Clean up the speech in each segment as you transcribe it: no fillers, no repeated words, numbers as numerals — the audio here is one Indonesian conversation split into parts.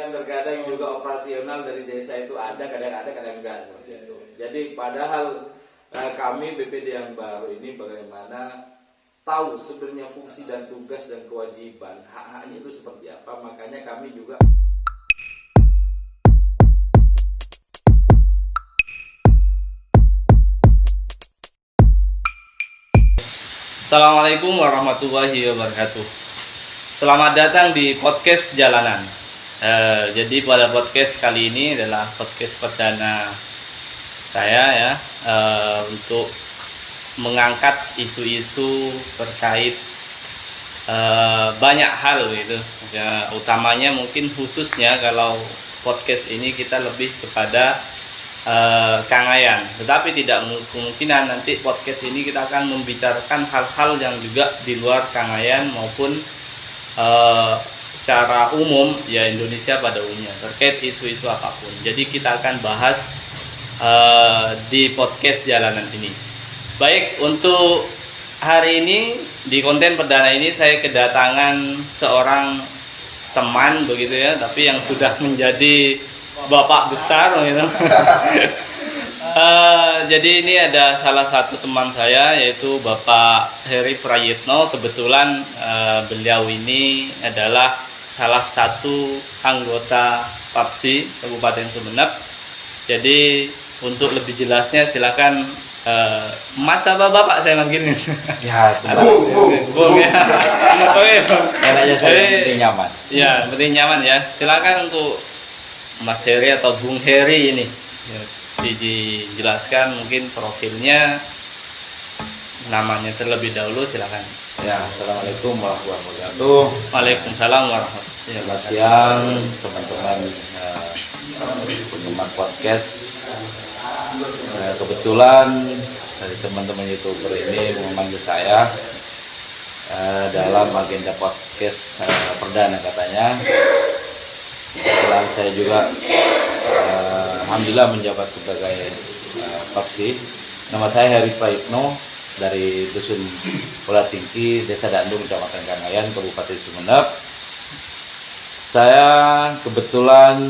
dan terkadang juga operasional dari desa itu ada, kadang ada, kadang enggak seperti itu. Jadi padahal kami BPD yang baru ini bagaimana tahu sebenarnya fungsi dan tugas dan kewajiban hak-haknya itu seperti apa, makanya kami juga Assalamualaikum warahmatullahi wabarakatuh. Selamat datang di podcast jalanan. Jadi pada podcast kali ini adalah podcast perdana saya ya, untuk mengangkat isu-isu terkait banyak hal gitu. Ya, utamanya mungkin khususnya kalau podcast ini kita lebih kepada Kangayan, tetapi tidak kemungkinan nanti podcast ini kita akan membicarakan hal-hal yang juga di luar Kangayan maupun secara umum ya Indonesia pada umumnya terkait isu-isu apapun. Jadi kita akan bahas di podcast jalanan ini. Baik, untuk hari ini di konten perdana ini saya kedatangan seorang teman begitu ya, tapi yang sudah menjadi bapak besar gitu. Jadi ini ada salah satu teman saya yaitu Bapak Heri Prayitno. Kebetulan beliau ini adalah salah satu anggota PAPSI Kabupaten Sumeneb. Jadi untuk lebih jelasnya silakan Mas apa Bapak saya manggilnya? Ya, Bung ya. Oke, aja saya penting nyaman. Ya, penting nyaman ya. Silakan untuk Mas Heri atau Bung Heri ini ya, dijelaskan mungkin profilnya, namanya terlebih dahulu, silakan. Ya, assalamualaikum warahmatullahi wabarakatuh. Waalaikumsalam warahmatullahi Selamat wabarakatuh. siang teman-teman penggemar podcast. Kebetulan dari teman-teman YouTuber ini memanggil saya dalam agenda podcast perdana katanya. Kebetulan saya juga alhamdulillah menjabat sebagai PAPSI. Nama saya Heri Prayitno dari Dusun Pola Tingki, Desa Dandung, Kecamatan Kangayan, Kabupaten Sumeneb. Saya kebetulan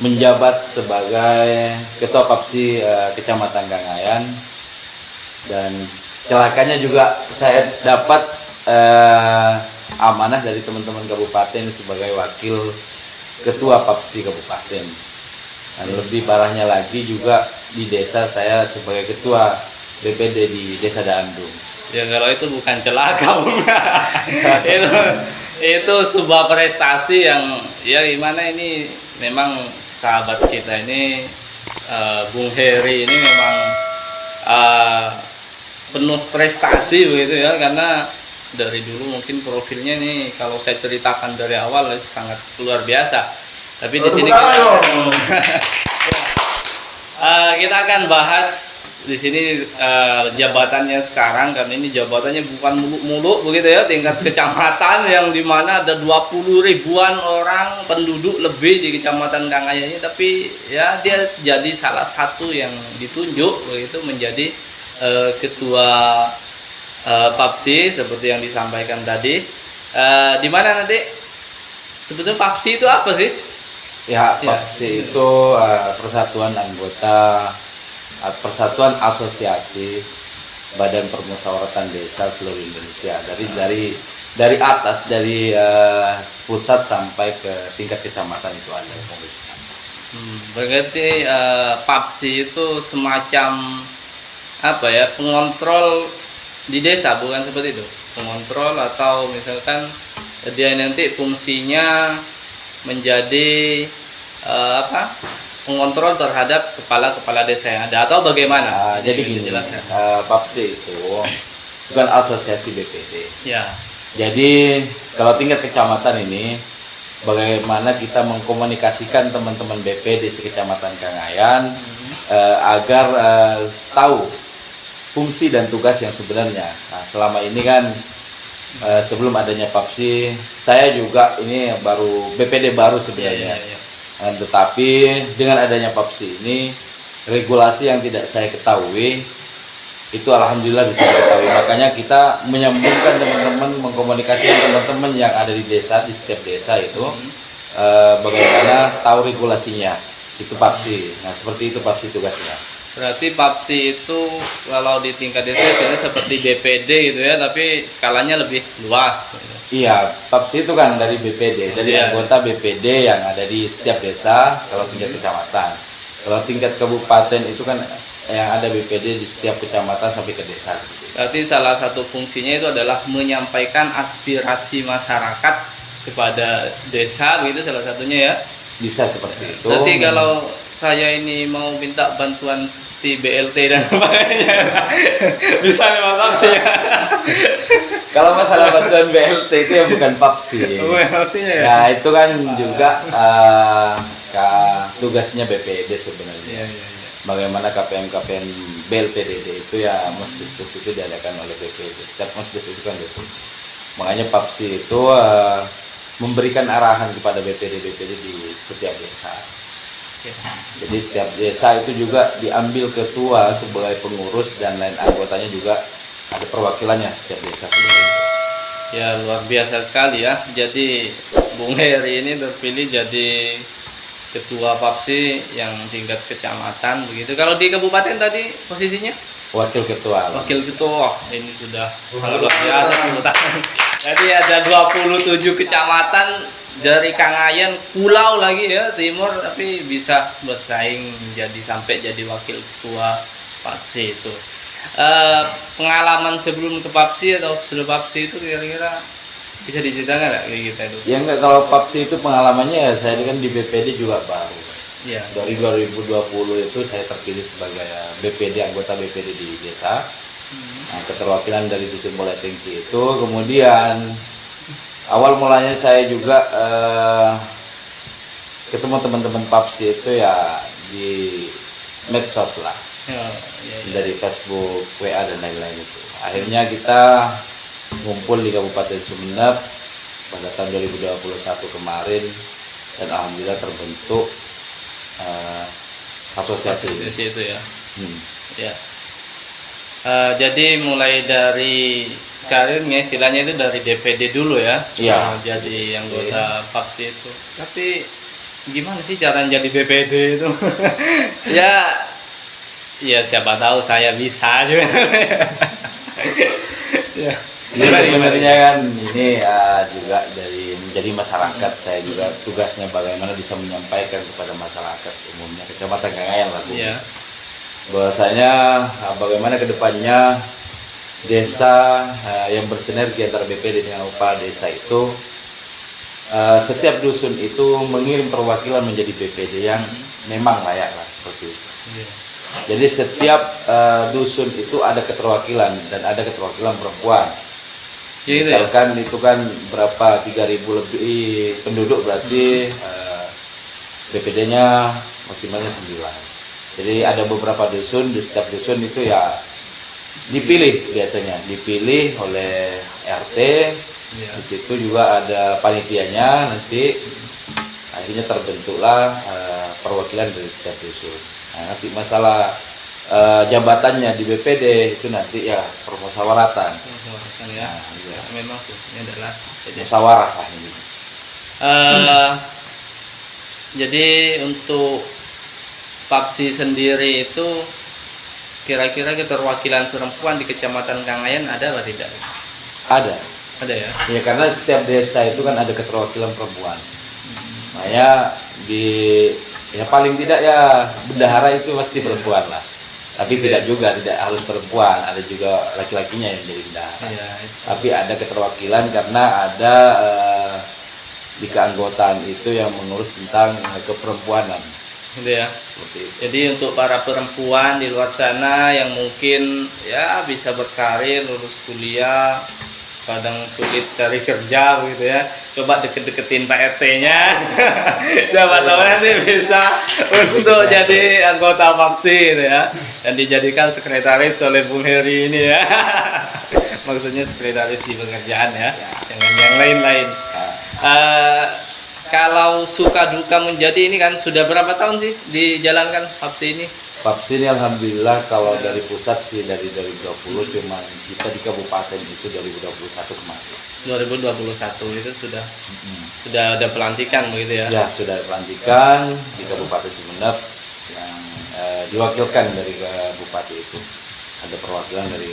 menjabat sebagai Ketua PAPSI Kecamatan Kangayan, dan celakanya juga saya dapat amanah dari teman-teman kabupaten sebagai wakil ketua PAPSI kabupaten. Dan lebih parahnya lagi juga di desa saya sebagai ketua BPD di Desa Dandung. Ya kalau itu bukan celaka, Bung. itu sebuah prestasi yang ya gimana, ini memang sahabat kita ini Bung Heri ini memang penuh prestasi begitu ya, karena dari dulu mungkin profilnya nih kalau saya ceritakan dari awal sangat luar biasa. Tapi di sini kita akan bahas di sini jabatannya sekarang, karena ini jabatannya bukan muluk-muluk begitu ya, tingkat kecamatan yang dimana ada 20 ribuan orang penduduk lebih di Kecamatan Kangayan ini, tapi ya dia jadi salah satu yang ditunjuk begitu menjadi ketua PAPSI seperti yang disampaikan tadi. Di mana nanti sebetulnya PAPSI itu apa sih? Ya, PAPSI itu persatuan anggota, persatuan asosiasi Badan Permusyawaratan Desa seluruh Indonesia, dari atas, dari pusat sampai ke tingkat kecamatan itu ada pengurusnya. Berarti PAPSI itu semacam apa ya, pengontrol di desa, bukan seperti itu? Pengontrol, atau misalkan dia nanti fungsinya menjadi pengontrol terhadap kepala desa yang ada, atau bagaimana? Jadi gini, jelaskan. PAPSI itu bukan asosiasi BPD. Ya. Jadi kalau tingkat kecamatan ini, bagaimana kita mengkomunikasikan teman-teman BPD di Kecamatan Kangayan agar tahu fungsi dan tugas yang sebenarnya. Nah, selama ini kan sebelum adanya PAPSI, saya juga ini baru BPD baru sebenarnya. Ya. Tetapi dengan adanya PAPSI ini, regulasi yang tidak saya ketahui itu alhamdulillah bisa diketahui. Makanya kita menyambungkan teman-teman, mengkomunikasikan teman-teman yang ada di desa, di setiap desa itu bagaimana tahu regulasinya. Itu PAPSI. Nah, seperti itu PAPSI tugasnya. Berarti PAPSI itu kalau di tingkat desa sebenarnya seperti BPD gitu ya, tapi skalanya lebih luas. Iya, PAPSI itu kan dari BPD, dari Iya. anggota BPD yang ada di setiap desa kalau tingkat kecamatan. Kalau tingkat kabupaten itu kan yang ada BPD di setiap kecamatan sampai ke desa seperti itu. Berarti salah satu fungsinya itu adalah menyampaikan aspirasi masyarakat kepada desa, begitu salah satunya ya. Bisa seperti itu. Nanti kalau saya ini mau minta bantuan seperti BLT dan sebagainya, bisa nih Mas PAPSI ya. Kalau masalah bantuan BLT itu ya bukan PAPSI. PAPSI-nya ya. Nah, itu kan juga tugasnya BPD sebenarnya. Iya, iya, iya. Bagaimana KPM BLPDD itu ya Mosdesus itu diadakan oleh BPD. Setiap Mosdes itu kan BPD. Makanya PAPSI itu memberikan arahan kepada BPD di setiap desa. Oke. Jadi setiap desa itu juga diambil ketua sebagai pengurus dan lain anggotanya juga ada perwakilannya setiap desa. Ya luar biasa sekali ya. Jadi Bung Heri ini terpilih jadi ketua PAPSI yang tingkat kecamatan begitu. Kalau di kabupaten tadi posisinya Wakil ketua. wakil ketua. Ini sudah sangat luar biasa 10 tahun. Jadi ada 27 kecamatan dari Kangayan, pulau lagi ya timur, tapi bisa bersaing jadi sampai jadi wakil ketua PAPSI itu. Pengalaman sebelum ke PAPSI atau sudah PAPSI itu kira-kira bisa diceritakan nggak kayak kita itu? Ya enggak, kalau PAPSI itu pengalamannya ya saya kan di BPD juga baru. Ya. Dari 2020 itu saya terpilih sebagai BPD, anggota BPD di desa. Nah, keterwakilan dari Dusun Mulai Tinggi itu, kemudian awal mulanya saya juga ketemu teman-teman PAPSI itu ya di medsos lah, Ya, ya, ya. dari Facebook, WA dan lain-lain itu. Akhirnya kita ngumpul di Kabupaten Sumeneb pada tahun 2021 kemarin dan alhamdulillah terbentuk asosiasi. Asosiasi itu ya. Hmm. Ya. Jadi mulai dari karirnya istilahnya itu dari DPD dulu ya. Iya. Jadi anggota PAPSI itu. Tapi gimana sih cara jadi DPD itu? Ya, ya siapa tahu saya bisa juga. Ya. Jadi sebenarnya kan ini juga dari menjadi masyarakat, saya juga tugasnya bagaimana bisa menyampaikan kepada masyarakat umumnya Kecamatan Kangayan lah. Iya. Bahwasanya bagaimana kedepannya desa yang bersinergi antara BPD dengan kepala desa itu setiap dusun itu mengirim perwakilan menjadi BPD yang memang layak lah seperti itu. Iya. Jadi setiap dusun itu ada keterwakilan dan ada keterwakilan perempuan. Gitu ya? Misalkan itu kan berapa 3.000 lebih penduduk berarti BPD-nya maksimalnya 9. Jadi ada beberapa dusun, di setiap dusun itu ya dipilih, biasanya dipilih oleh RT. Iya. Di situ juga ada panitianya, nanti akhirnya terbentuklah perwakilan dari setiap dusun. Nah, nanti masalah jabatannya di BPD itu nanti ya permusyawaratan. Musyawarahkan ya. Nah, iya. Memang fungsinya adalah Musyawarah lah ini. jadi untuk PAPSI sendiri itu kira-kira keterwakilan perempuan di Kecamatan Kangayan ada atau tidak? Ada. Ada ya. Ya karena setiap desa itu kan ada keterwakilan perempuan. Makanya ya paling tidak ya bendahara itu pasti perempuan lah. Tapi tidak juga, tidak harus perempuan, ada juga laki-lakinya yang jadi bendahara. Iya. Tapi ada keterwakilan karena ada di keanggotaan itu yang mengurus tentang keperempuanan. Gitu ya. Seperti itu. Jadi untuk para perempuan di luar sana yang mungkin ya bisa berkarir, lulus kuliah, kadang sulit cari kerja begitu ya, coba deket-deketin Pak RT-nya. Siapa tahu nanti bisa untuk jadi anggota PAPSI gitu ya, dan dijadikan sekretaris oleh Bung Heri ini ya. Maksudnya sekretaris di pekerjaan ya, dengan yang lain-lain. Kalau suka duka menjadi ini kan sudah berapa tahun sih dijalankan PAPSI ini? Papsi ini alhamdulillah kalau dari pusat sih dari 2020, cuma kita di kabupaten itu 2021 kemarin. 2021 itu sudah ada pelantikan begitu ya? Ya, sudah pelantikan di Kabupaten Sumeneb yang diwakilkan dari bupati itu. Ada perwakilan dari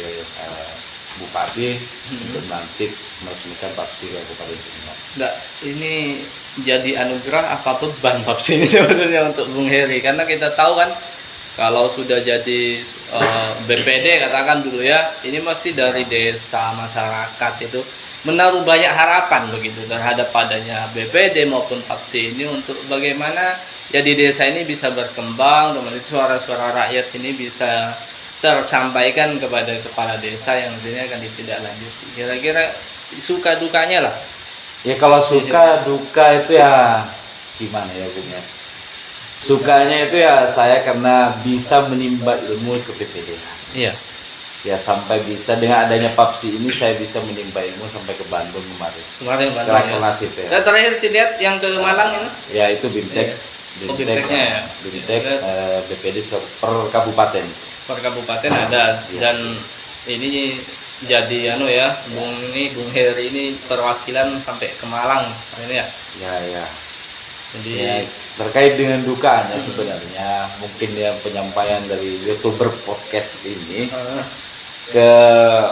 bupati untuk nanti meresmikan Papsi Kabupaten Sumeneb. Nggak, ini jadi anugerah apa beban Papsi ini sebenarnya untuk Bung Heri? Karena kita tahu kan kalau sudah jadi BPD katakan dulu ya, ini masih dari desa masyarakat itu menaruh banyak harapan begitu terhadap adanya BPD maupun Papsi ini untuk bagaimana ya di desa ini bisa berkembang, dan suara-suara rakyat ini bisa tersampaikan kepada kepala desa yang nantinya akan ditindaklanjuti. Kira-kira suka dukanya lah. Ya kalau suka duka itu ya gimana ya Bung ya. Sukanya itu ya saya karena bisa menimba ilmu ke PPD. Iya. Ya sampai bisa dengan adanya Papsi ini saya bisa menimba ilmu sampai ke Bandung kemarin. Kemarin Ke Bandung ya. Rakernas itu ya. Dan terakhir sih lihat yang ke Malang ini. Ya itu BIMTEK. Iya. Oh, BIMTEK-nya ya. BIMTEK BPD per kabupaten. Per kabupaten ada Iya. dan ini jadi Bung Heri ini perwakilan sampai ke Malang ini ya. Ya. Jadi Ya, terkait dengan dukanya sebenarnya mungkin ya penyampaian dari YouTuber podcast ini ke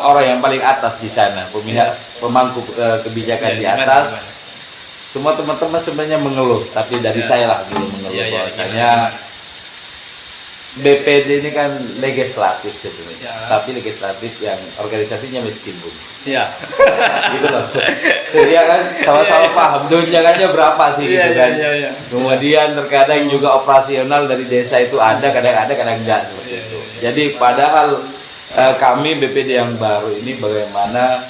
orang yang paling atas di sana, pemangku kebijakan di gimana, atas. Semua teman-teman sebenarnya mengeluh, tapi dari saya lah dulu mengeluh bahwasanya BPD ini kan legislatif sebenarnya, tapi legislatif yang organisasinya miskin Bung. Iya. Gitu loh. Jadi ya kan sama-sama paham tunjangannya berapa sih gitu kan. Iya. Kemudian terkadang juga operasional dari desa itu ada, kadang ada, kadang enggak seperti itu. Jadi padahal kami BPD yang baru ini bagaimana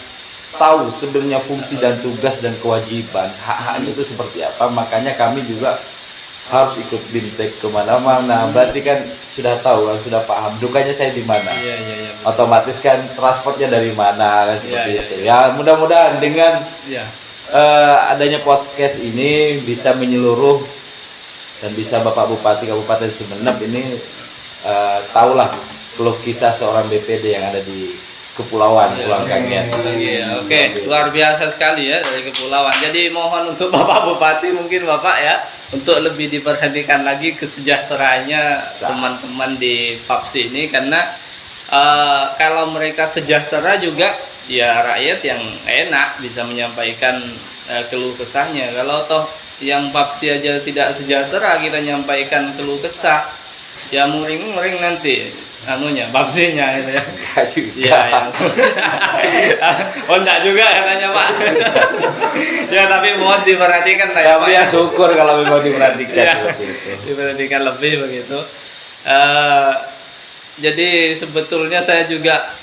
tahu sebenarnya fungsi dan tugas dan kewajiban hak-haknya itu seperti apa, makanya kami juga harus ikut BIMTEK kemana-mana. Berarti kan sudah tahu kan, sudah paham dukanya saya di mana. Iya. Otomatis kan transportnya dari mana kan seperti Iya. itu. Ya mudah-mudahan dengan Iya. adanya podcast ini bisa menyeluruh dan bisa Bapak Bupati Kabupaten Sumeneb ini tahulah keluh kisah seorang BPD yang ada di Kepulauan Pulau Kangen. Oke, luar biasa sekali ya dari kepulauan. Jadi mohon untuk Bapak Bupati mungkin Bapak ya untuk lebih diperhatikan lagi kesejahteraannya teman-teman di Papsi ini, karena kalau mereka sejahtera juga ya rakyat yang enak bisa menyampaikan keluh kesahnya. Kalau toh yang Papsi aja tidak sejahtera kita nyampaikan keluh kesah ya muring-muring nanti Papsinya itu ya. Enggak juga. Iya, ya. Oh enggak juga katanya Pak. Ya tapi mohon diperhatikan lah ya Pak. Tapi ya syukur kalau memang diperhatikan Ya, seperti itu. diperhatikan lebih begitu. Jadi sebetulnya saya juga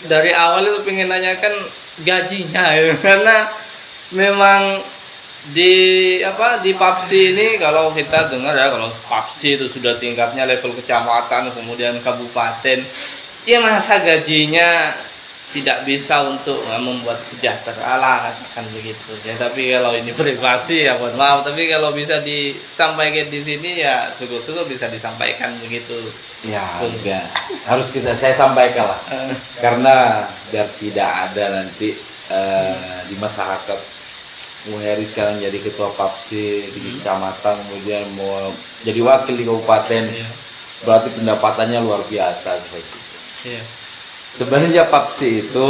dari awal itu pengen nanyakan gajinya ya. Karena memang di Papsi ini kalau kita dengar ya, kalau Papsi itu sudah tingkatnya level kecamatan kemudian kabupaten, ya masa gajinya tidak bisa untuk membuat sejahtera lah katakan begitu ya. Tapi kalau ini privasi ya mohon maaf, tapi kalau bisa disampaikan di sini ya syukur-syukur bisa disampaikan begitu. Ya, harus saya sampaikan lah. Karena biar tidak ada nanti di masyarakat Bung Heri sekarang jadi ketua Papsi di kecamatan, kemudian mau jadi wakil di kabupaten, berarti pendapatannya luar biasa seperti itu. Iya. Sebenarnya Papsi itu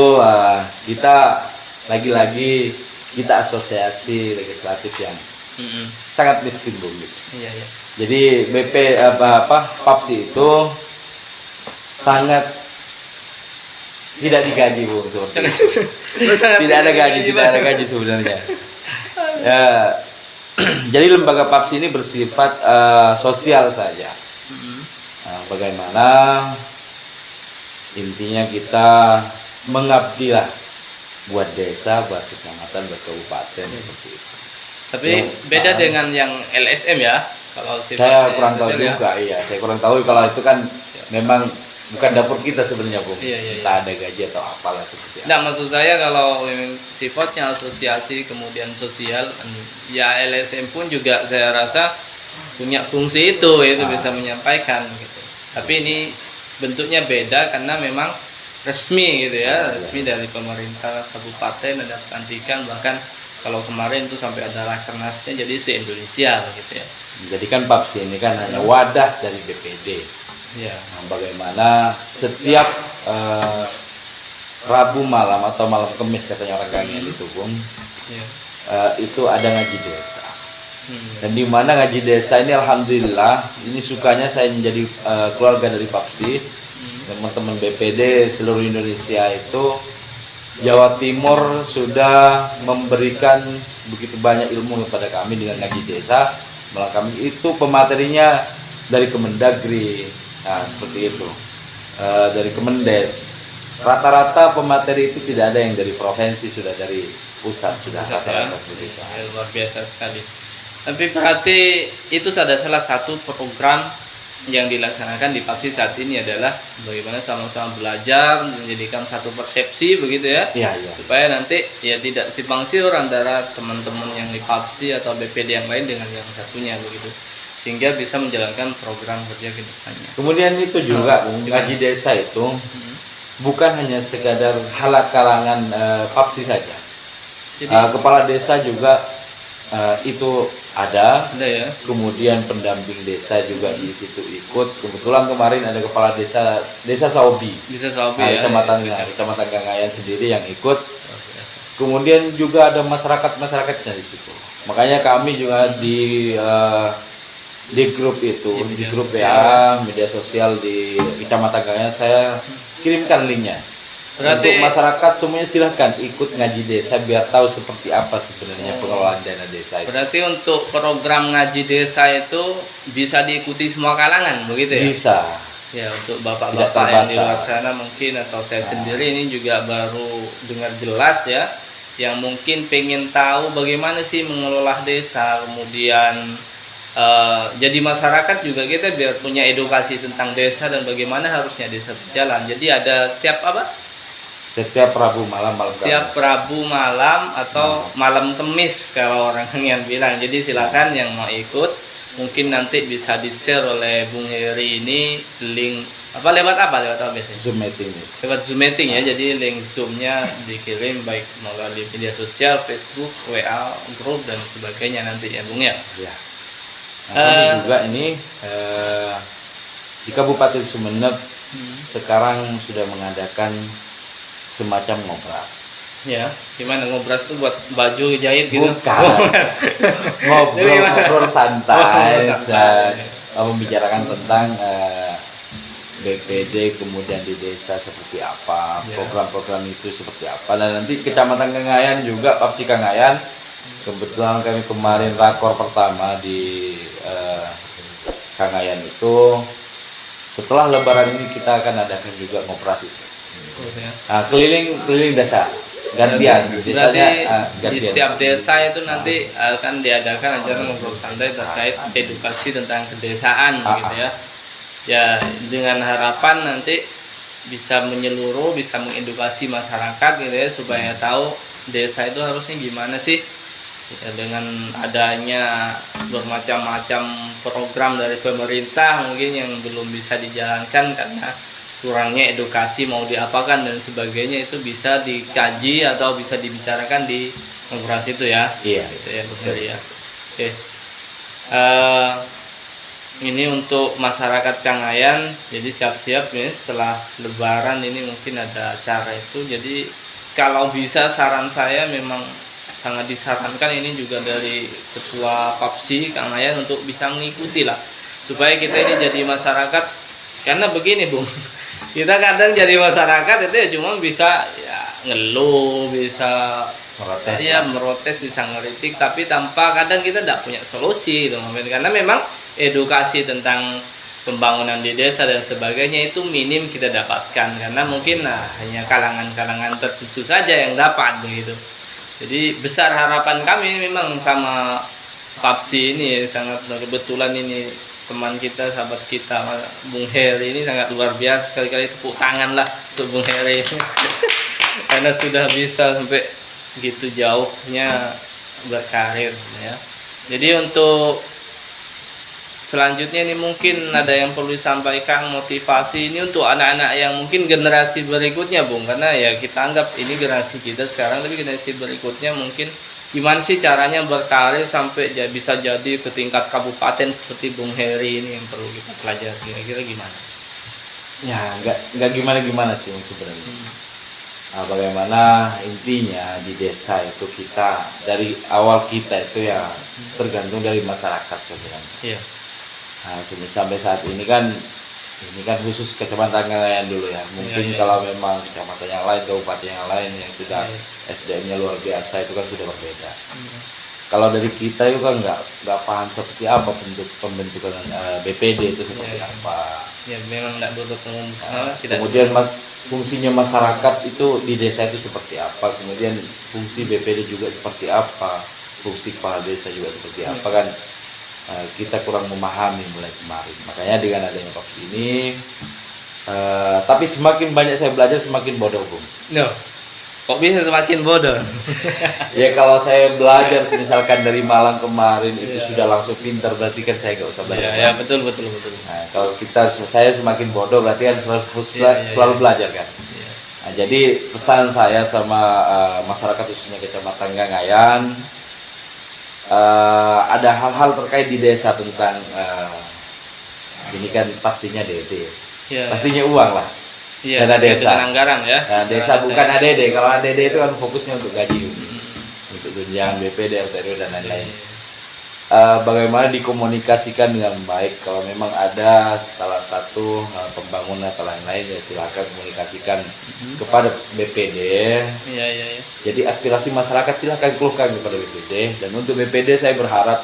kita lagi-lagi kita asosiasi legislatif yang sangat miskin Bung. Iya. Jadi Papsi itu sangat tidak digaji Bung seperti itu. Tidak ada gaji sebenarnya. Ya, jadi lembaga Papsi ini bersifat sosial saja. Nah, bagaimana intinya kita mengabdi lah buat desa, buat kecamatan, buat kabupaten seperti itu. Tapi beda dengan yang LSM ya. Kalau Saya kurang tahu juga, iya. Saya kurang tahu kalau itu kan memang bukan dapur kita sebenarnya Bung. Entah ada gaji atau apalah seperti itu. Nah, maksud saya kalau memang sifatnya asosiasi kemudian sosial, ya LSM pun juga saya rasa punya fungsi itu bisa menyampaikan gitu. Tapi ini bentuknya beda karena memang resmi gitu ya, resmi dari pemerintah kabupaten ada pelantikan, bahkan kalau kemarin itu sampai ada rakernasnya jadi se-Indonesia begitu ya. Jadi kan PAPSI ini kan hanya wadah dari BPD. Ya. Nah, bagaimana setiap Rabu malam atau malam Kamis katanya orang Kangean itu Bung, Ya. itu ada ngaji desa. Dan di mana ngaji desa ini alhamdulillah ini sukanya saya menjadi keluarga dari PAPSI, teman-teman BPD seluruh Indonesia itu Jawa Timur sudah memberikan begitu banyak ilmu kepada kami dengan ngaji desa. Malah kami itu pematerinya dari Kemendagri, nah seperti itu, dari Kemendes. Rata-rata pemateri itu tidak ada yang dari provinsi, sudah dari pusat, sudah rata-rata seperti itu. Ya, luar biasa sekali. Tapi berarti itu ada salah satu program yang dilaksanakan di PAPSI saat ini adalah bagaimana sama-sama belajar menjadikan satu persepsi begitu ya. Iya, iya. Supaya nanti ya tidak simpang siur antara teman-teman yang di PAPSI atau BPD yang lain dengan yang satunya begitu. Sehingga bisa menjalankan program kerja ke depannya. Kemudian itu juga ngaji desa itu bukan hanya sekadar halak kalangan PAPSI saja. Jadi Kepala desa juga itu ada ya. kemudian pendamping desa juga di situ ikut. Kebetulan kemarin ada kepala desa Saubi, Bisa Sobi ya. kecamatan Kangayan sendiri yang ikut. Luar biasa. Kemudian juga ada masyarakatnya di situ. Makanya kami juga di grup itu, Di di media grup sosial. WA media sosial di kecamatan Kangayan, saya kirimkan linknya. Berarti- Untuk masyarakat semuanya silahkan ikut ngaji desa biar tahu seperti apa sebenarnya pengelolaan dana desa itu. Berarti untuk program ngaji desa itu bisa diikuti semua kalangan begitu ya? Bisa. Ya, untuk Tidak bapak-bapak yang di luar terbatas. sana mungkin atau saya sendiri ini juga baru dengar jelas ya, yang mungkin pengen tahu bagaimana sih mengelola desa, kemudian jadi masyarakat juga kita biar punya edukasi tentang desa dan bagaimana harusnya desa berjalan. Jadi ada tiap apa? Setiap Rabu malam Tiap Kamis. Rabu malam atau malam Kemis kalau orang yang bilang. Jadi silakan yang mau ikut, mungkin nanti bisa di-share oleh Bung Heri ini link lewat apa biasanya? Zoom meeting. Lewat Zoom meeting ya. Jadi link Zoom-nya dikirim baik melalui media sosial, Facebook, WA, grup dan sebagainya nanti ya Bung ya. Ya. Nah, kami juga ini di Kabupaten Sumeneb sekarang sudah mengadakan semacam ngobras. Ya, gimana ngobras tuh buat baju jahit gitu? Bukan. Ngobrol santai, Oh, santai. membicarakan tentang BPD kemudian di desa seperti apa, Ya. program-program itu seperti apa. Dan nanti Kecamatan Kangayan juga, PAPSI Kangayan, kebetulan kami kemarin rakor pertama di Kangayan itu, setelah Lebaran ini kita akan adakan juga ngoperasi. Terus ya. Keliling desa, gantian. Berarti Desanya di gantian. setiap desa itu nanti akan diadakan acara ngobrol santai terkait edukasi tentang kedesaan gitu ya. Ya dengan harapan nanti bisa menyeluruh, bisa mengedukasi masyarakat gitu ya supaya tahu desa itu harusnya gimana sih. Ya, dengan adanya bermacam-macam program dari pemerintah mungkin yang belum bisa dijalankan karena kurangnya edukasi mau diapakan dan sebagainya itu bisa dikaji atau bisa dibicarakan di kongres itu ya. Iya. Gitu ya, betul ya. Oke. Ini untuk masyarakat Kangayan, jadi siap-siap nih setelah Lebaran ini mungkin ada acara itu. Jadi kalau bisa saran saya memang sangat disarankan ini juga dari Ketua PAPSI Kangayan untuk bisa mengikuti lah supaya kita ini jadi masyarakat, karena begini Bung, kita kadang jadi masyarakat itu ya cuma bisa ya ngeluh, bisa Protes. ya merotes, bisa ngeritik, tapi tanpa kadang kita tidak punya solusi gitu. Karena memang edukasi tentang pembangunan di desa dan sebagainya itu minim kita dapatkan karena mungkin hanya kalangan-kalangan tertentu saja yang dapat begitu. Jadi besar harapan kami memang sama PAPSI ini, sangat kebetulan ini teman kita, sahabat kita Bung Heri ini sangat luar biasa, sekali-kali tepuk tangan lah untuk Bung Heri karena sudah bisa sampai gitu jauhnya berkarir ya. Jadi untuk selanjutnya ini mungkin ada yang perlu disampaikan motivasi ini untuk anak-anak yang mungkin generasi berikutnya, Bung, karena ya kita anggap ini generasi kita sekarang, tapi generasi berikutnya mungkin gimana sih caranya berkarir sampai bisa jadi ke tingkat kabupaten seperti Bung Heri ini yang perlu kita pelajari, kira-kira gimana? Ya nggak gimana sih sebenarnya. Nah, bagaimana intinya di desa itu kita dari awal kita itu ya tergantung dari masyarakat sebenarnya. Iya. Nah, sampai saat ini kan khusus kecamatan Kangayan dulu ya. Mungkin Iya. kalau memang kecamatan yang lain, kabupaten yang lain yang sudah Iya. SDM-nya luar biasa itu kan sudah berbeda. Kalau dari kita itu kan nggak paham seperti apa pembentukan BPD itu seperti Iya. apa. Ya memang tidak butuh pengumum. Kemudian fungsinya masyarakat itu di desa itu seperti apa, kemudian fungsi BPD juga seperti apa, fungsi kepala desa juga seperti apa kan, kita kurang memahami mulai kemarin. Makanya dengan adanya Papsi ini, tapi semakin banyak saya belajar semakin bodoh, Bung. No. Kok bisa semakin bodoh? Ya kalau saya belajar misalkan dari Malang kemarin itu Iya. sudah langsung pintar, berarti kan saya nggak usah belajar. Ya betul. Nah, kalau saya semakin bodoh berarti kan Iya. selalu belajar kan. Iya. Nah, jadi pesan saya sama masyarakat khususnya Kecamatan Kangayan, ada hal-hal terkait di desa tentang ini kan pastinya DD, Iya. pastinya uang lah. Iya, dana terkait desa. dengan anggaran ya. Nah, desa bukan ADD. Kalau ADD itu kan fokusnya untuk gaji, untuk tunjangan BPD, RT/RW dan lain-lain. Bagaimana dikomunikasikan dengan baik. Kalau memang ada salah satu pembangunan atau lain-lain ya silakan komunikasikan kepada BPD. Iya. Jadi aspirasi masyarakat silakan keluhkan kepada BPD. Dan untuk BPD saya berharap,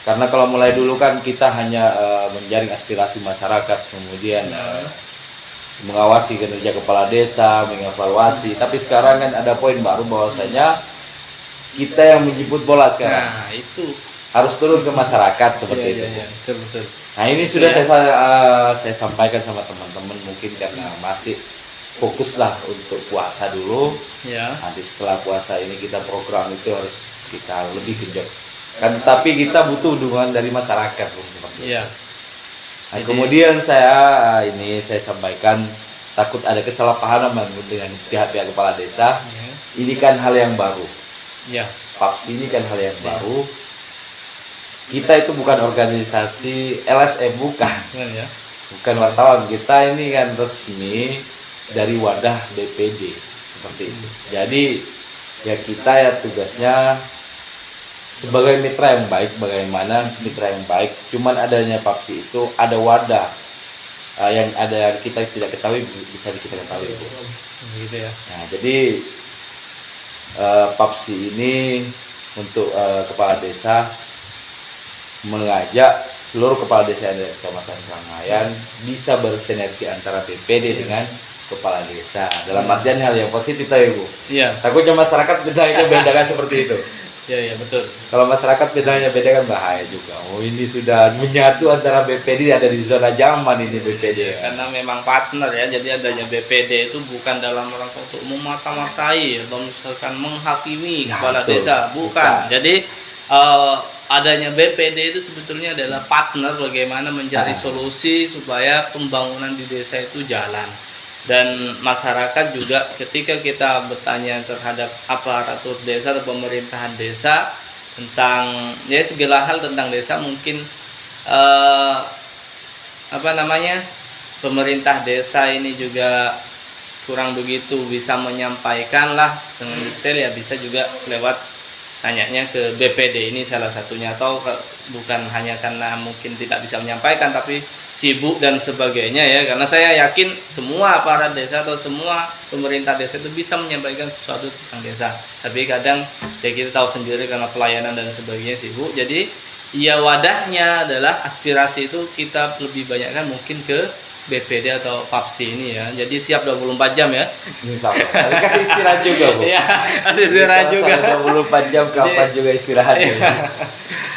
karena kalau mulai dulu kan kita hanya menjaring aspirasi masyarakat, kemudian mengawasi kinerja kepala desa, mengevaluasi. Tapi sekarang kan ada poin baru bahwasanya kita yang menjemput bola sekarang. Nah, itu. Harus turun ke masyarakat seperti itu. Iya, betul. Nah, ini sudah Iya. saya sampaikan sama teman-teman, mungkin karena masih fokuslah untuk puasa dulu. Ya. Nanti setelah puasa ini kita program itu harus kita lebih genjot. Kan tapi kita butuh dukungan dari masyarakat seperti itu. Iya. Nah, Jadi- kemudian saya sampaikan takut ada kesalahpahaman dengan pihak-pihak kepala desa. Ini kan hal yang baru. Ya. Papsi ini kan hal yang baru. Kita itu bukan organisasi LSM, bukan. Kan ya. Bukan wartawan. Kita ini kan resmi dari wadah BPD seperti itu. Jadi ya kita ya tugasnya sebagai mitra yang baik. Bagaimana mitra yang baik? Cuman adanya Papsi itu ada wadah yang ada kita tidak ketahui, bisa kita ketahui. Gitu ya. Nah, jadi Papsi ini untuk kepala desa mengajak seluruh kepala desa yang ada di Kecamatan Kangayan bisa bersinergi antara BPD dengan kepala desa. Dalam artian hal yang positif tadi, Bu. Iya. Takutnya masyarakat bedanya bedakan seperti itu. Iya, betul. Kalau masyarakat bedanya beda kan bahaya juga. Oh, ini sudah menyatu antara BPD, ada di zona zaman ini BPD. Karena memang partner ya, jadi adanya BPD itu bukan dalam rangka untuk memata-matai atau misalkan menghakimi Ya, kepala betul. desa, bukan. Jadi adanya BPD itu sebetulnya adalah partner bagaimana mencari solusi supaya pembangunan di desa itu jalan. Dan masyarakat juga ketika kita bertanya terhadap aparatur desa atau pemerintahan desa tentang ya segala hal tentang desa, mungkin pemerintah desa ini juga kurang begitu bisa menyampaikan lah dengan detail, ya bisa juga lewat tanyanya ke BPD ini salah satunya, atau bukan hanya karena mungkin tidak bisa menyampaikan tapi sibuk dan sebagainya ya, karena saya yakin semua aparat desa atau semua pemerintah desa itu bisa menyampaikan sesuatu tentang desa, tapi kadang ya kita tahu sendiri karena pelayanan dan sebagainya sibuk. Jadi ya wadahnya adalah aspirasi itu kita lebih banyak kan mungkin ke BPD atau Papsi ini ya. Jadi siap 24 jam ya. Insya Allah. Tapi kasih istirahat juga, Bu. Iya, kasih istirahat Kalau juga. saya 24 jam kapan juga istirahat.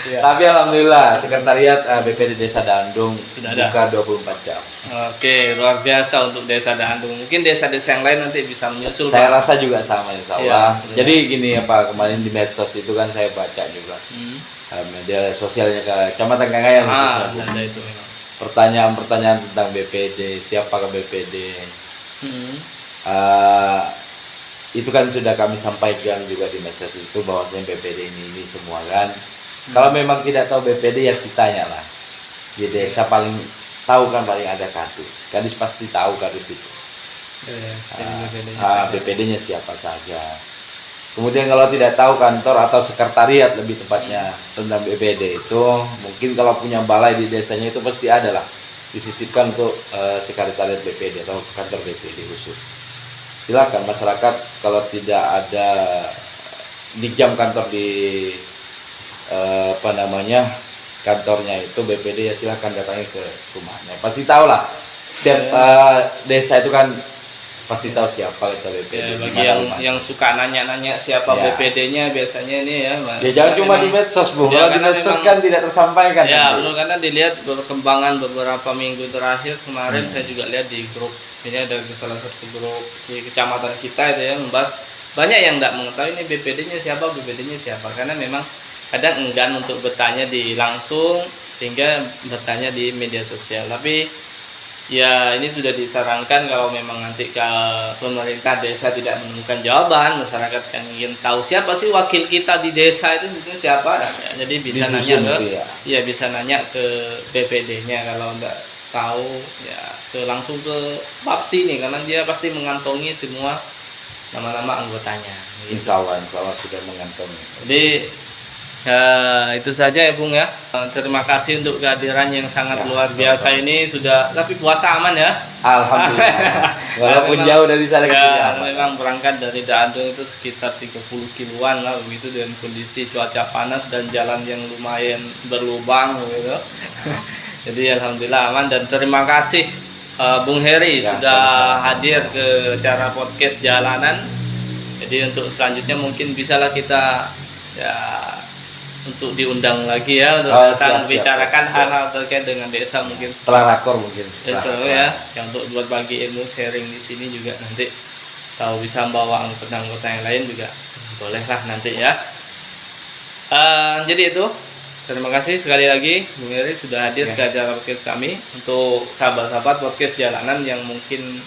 Iya. Tapi alhamdulillah sekretariat BPD Desa Dandung Sudah ada. buka 24 jam. Oke, luar biasa untuk desa Dandung. Mungkin desa-desa yang lain nanti bisa menyusul. Saya Pak. rasa juga sama insya Iya, Allah. sudah. Jadi gini ya Pak, kemarin di medsos itu kan saya baca juga. media sosialnya Kecamatan Kangayan khususnya, Bu. ada itu memang. Pertanyaan-pertanyaan tentang BPD, siapakah BPD, itu kan sudah kami sampaikan juga di medsos itu bahwasanya BPD ini semua kan. Kalau memang tidak tahu BPD ya ditanya lah di desa, paling tahu kan, paling ada kadis pasti tahu kadis itu. BPD-nya siapa saja. Kemudian kalau tidak tahu kantor atau sekretariat lebih tepatnya tentang BPD itu, mungkin kalau punya balai di desanya itu pasti ada lah disisipkan untuk sekretariat BPD atau kantor BPD khusus. Silakan masyarakat kalau tidak ada di jam kantor di kantornya itu BPD, ya silakan datangi ke rumahnya. Pasti tahu lah. Setiap desa itu kan pasti tahu siapa itu BPD. Ya, bagi yang suka nanya-nanya siapa BPD-nya biasanya ini ya. Ya jangan cuma di medsos, Bu. Kalau di medsos kan tidak tersampaikan. Ya, betul, karena dilihat perkembangan beberapa minggu terakhir kemarin saya juga lihat di grup ini, ada salah satu grup di kecamatan kita itu ya, membahas banyak yang tidak mengetahui ini BPD-nya siapa, karena memang kadang enggan untuk bertanya di langsung sehingga bertanya di media sosial. Tapi ya ini sudah disarankan kalau memang nanti ke pemerintah desa tidak menemukan jawaban, masyarakat yang ingin tahu siapa sih wakil kita di desa itu sebetulnya siapa, ya, jadi bisa nanya bisa nanya ke BPD-nya. Kalau enggak tahu ya langsung ke Papsi nih, karena dia pasti mengantongi semua nama-nama anggotanya. Gitu. Insya Allah sudah mengantongi. Jadi itu saja ya Bung ya. Terima kasih untuk kehadiran yang sangat luar biasa ini. Sudah, tapi puasa aman ya. Alhamdulillah. Walaupun memang, jauh dari sana ya, memang berangkat dari Dandung itu sekitar 30 kiloan lah begitu, dengan kondisi cuaca panas dan jalan yang lumayan berlubang gitu. Jadi alhamdulillah aman, dan terima kasih Bung Heri sudah hadir ke acara podcast jalanan. Jadi untuk selanjutnya mungkin bisalah kita untuk diundang lagi ya, untuk datang membicarakan hal-hal terkait dengan desa, mungkin setelah rakor mungkin. Ya, yang untuk buat bagi ilmu sharing di sini juga nanti tahu bisa membawa anggota-anggota yang lain juga bolehlah nanti ya. Jadi itu, terima kasih sekali lagi Bung Heri sudah hadir ke acara podcast kami. Untuk sahabat-sahabat podcast jalanan yang mungkin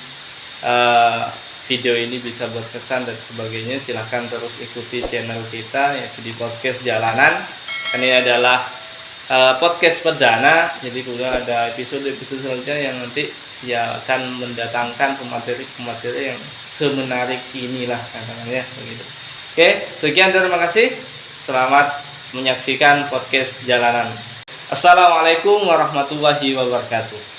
video ini bisa berkesan dan sebagainya, silahkan terus ikuti channel kita yaitu di podcast jalanan. Ini adalah podcast perdana, jadi kemudian ada episode-episode selanjutnya yang nanti ya akan mendatangkan pemateri-pemateri yang semenarik inilah katanya begitu. Oke, sekian, terima kasih. Selamat menyaksikan podcast jalanan. Assalamualaikum warahmatullahi wabarakatuh.